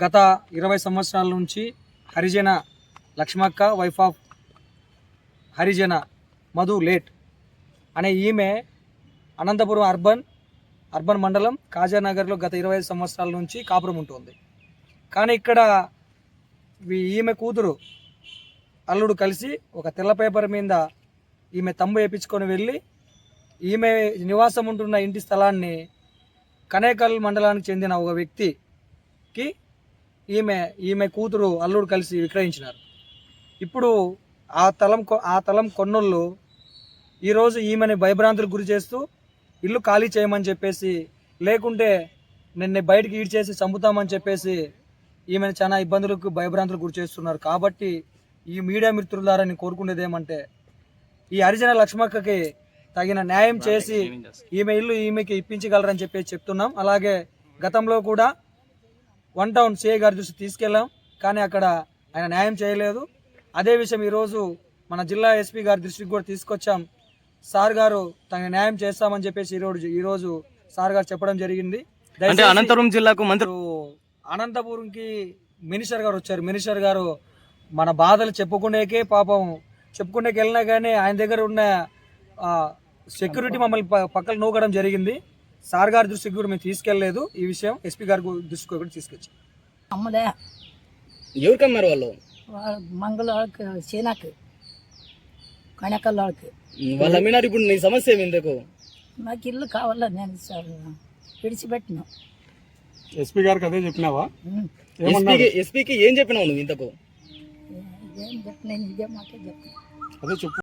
గత 20 సంవత్సరాల నుంచి హరిజన లక్ష్మక్క వైఫ్ ఆఫ్ హరిజన మధు లేట్ అనే ఈమె అనంతపురం అర్బన్ మండలం కాజానగర్లో గత 25 సంవత్సరాల నుంచి కాపురం ఉంటుంది. కానీ ఇక్కడ ఈమె కూతురు అల్లుడు కలిసి ఒక తెల్ల పేపర్ మీద ఈమె తంబు వేయించుకొని వెళ్ళి ఈమె నివాసం ఉంటున్న ఇంటి స్థలాన్ని కనేకల్ మండలానికి చెందిన ఒక వ్యక్తికి ఈమె కూతురు అల్లుడు కలిసి విక్రయించినారు. ఇప్పుడు ఆ తలం కొన్నోళ్ళు ఈరోజు ఈమెని భయభ్రాంతులకు గురి చేస్తూ ఇల్లు ఖాళీ చేయమని చెప్పేసి, లేకుంటే నిన్ను బయటికి ఈడ్చేసి చంపుతామని చెప్పేసి ఈమెను చాలా ఇబ్బందులకు భయభ్రాంతులకు గురి చేస్తున్నారు. కాబట్టి ఈ మీడియా మిత్రుల ద్వారా నేను కోరుకునేది ఏమంటే, ఈ హరిజన లక్ష్మక్కకి తగిన న్యాయం చేసి ఈమెకి ఇప్పించగలరని చెప్పేసి చెప్తున్నాం. అలాగే గతంలో కూడా 1 టౌన్ సిఐ గారి దృష్టి తీసుకెళ్ళాం, కానీ అక్కడ ఆయన న్యాయం చేయలేదు. అదే విషయం ఈరోజు మన జిల్లా ఎస్పీ గారి దృష్టికి కూడా తీసుకొచ్చాం. సార్ గారు తగిన న్యాయం చేస్తామని చెప్పేసి ఈరోజు సార్ గారు చెప్పడం జరిగింది. అనంతపురం జిల్లాకు మంత్రి అనంతపురంకి మినిస్టర్ గారు వచ్చారు. మినిస్టర్ గారు మన బాధలు చెప్పుకునేకి వెళ్ళినా కానీ ఆయన దగ్గర ఉన్న సెక్యూరిటీ మమ్మల్ని పక్కన నూకడం జరిగింది. సార్ గారి దృష్టికి కూడా మేము తీసుకెళ్ళలేదు. ఈ విషయం ఎస్పీ గారి దృష్టికి కూడా తీసుకొచ్చాం. అమ్మలే ఎవరికమ్మారు వాళ్ళు మంగళవాళ్ళకి చీనాకి కనకల్ వాళ్ళకి వాళ్ళు అమ్మినారు. ఇప్పుడు నీ సమస్య ఏమి? ఎందుకు నాకు ఇల్లు కావాలా? నేను సార్ విడిచిపెట్టిన ఎస్పీ గారికి అదే చెప్పినావా? ఎస్పీకి ఏం చెప్పినావు నువ్వు ఇంతకు? ఏం చెప్పిన ఇదే మాటే చెప్పిన. అదే చెప్పు.